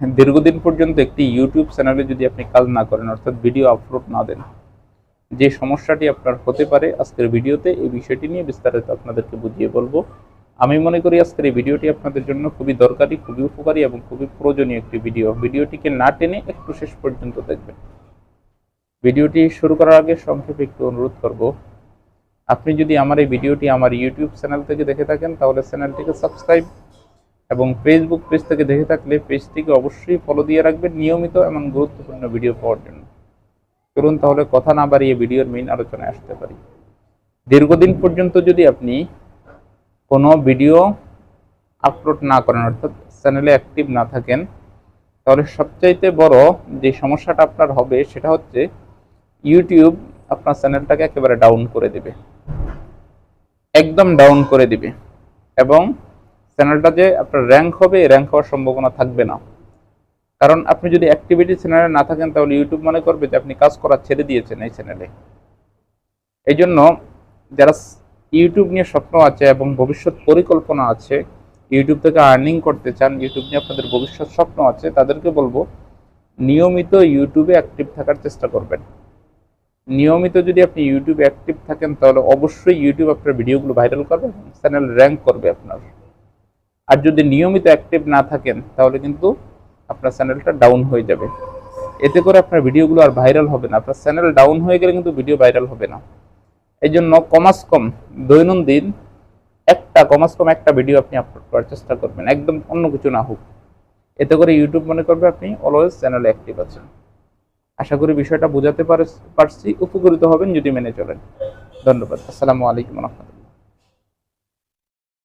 দীর্ঘদিন পর্যন্ত একটি ইউটিউব চ্যানেলে যদি আপনি কাজ না করেন, অর্থাৎ ভিডিও আপলোড না দেন, যে সমস্যাটি আপনার হতে পারে আজকের ভিডিওতে এই বিষয়টি নিয়ে বিস্তারিত আপনাদেরকে বুঝিয়ে বলবো। আমি মনে করি আজকের এই ভিডিওটি আপনাদের জন্য খুবই দরকারি, খুবই উপকারী এবং খুবই প্রয়োজনীয় একটি ভিডিও। ভিডিওটিকে না টেনে একটু শেষ পর্যন্ত দেখবেন। ভিডিওটি শুরু করার আগে সংক্ষেপে একটু অনুরোধ করব, আপনি যদি আমার এই ভিডিওটি আমার ইউটিউব চ্যানেল থেকে দেখে থাকেন তাহলে চ্যানেলটিকে সাবস্ক্রাইব, এবং ফেসবুক পেজ থেকে দেখে থাকলে পেজটিকে অবশ্যই ফলো দিয়ে রাখবেন নিয়মিত এবং গুরুত্বপূর্ণ ভিডিও পাওয়ার জন্য। চলুন তাহলে কথা না বাড়িয়ে ভিডিওর মেইন আলোচনায় আসতে পারি। দীর্ঘদিন পর্যন্ত যদি আপনি কোনো ভিডিও আপলোড না করেন, অর্থাৎ চ্যানেলে অ্যাক্টিভ না থাকেন, তাহলে সবচাইতে বড় যে সমস্যাটা আপনার হবে সেটা হচ্ছে ইউটিউব আপনার চ্যানেলটাকে একেবারে ডাউন করে দেবে, একদম ডাউন করে দিবে, এবং চ্যানেলটা যে আপনার র্যাঙ্ক হবে, র্যাঙ্ক হওয়ার সম্ভাবনা থাকবে না। কারণ আপনি যদি অ্যাক্টিভিটি চ্যানেলে না থাকেন তাহলে ইউটিউব মনে করবে যে আপনি কাজ করা ছেড়ে দিয়েছেন এই চ্যানেলে। এই জন্য যারা ইউটিউব নিয়ে স্বপ্ন আছে এবং ভবিষ্যৎ পরিকল্পনা আছে, ইউটিউব থেকে আর্নিং করতে চান, ইউটিউব নিয়ে আপনাদের ভবিষ্যৎ স্বপ্ন আছে, তাদেরকে বলবো নিয়মিত ইউটিউবে অ্যাক্টিভ থাকার চেষ্টা করবেন। নিয়মিত যদি আপনি ইউটিউবে অ্যাক্টিভ থাকেন তাহলে অবশ্যই ইউটিউব আপনার ভিডিওগুলো ভাইরাল করবে, চ্যানেল র্যাঙ্ক করবে আপনার। আর যদি নিয়মিত অ্যাক্টিভ না থাকেন তাহলে কিন্তু আপনার চ্যানেলটা ডাউন হয়ে যাবে। এতে করে আপনার ভিডিওগুলো আর ভাইরাল হবে না। আপনার চ্যানেল ডাউন হয়ে গেলে কিন্তু ভিডিও ভাইরাল হবে না। এই জন্য কম দৈনন্দিন একটা ভিডিও আপনি আপলোড করার চেষ্টা করবেন, একদম অন্য কিছু না হোক। এতে করে ইউটিউব মনে করবে আপনি অলওয়েজ চ্যানেলে অ্যাক্টিভ আছেন। আশা করি বিষয়টা বোঝাতে পারছি, উপকৃত হবেন যদি মেনে চলেন। ধন্যবাদ। আসসালামু আলাইকুম রহমতুল্লাহ।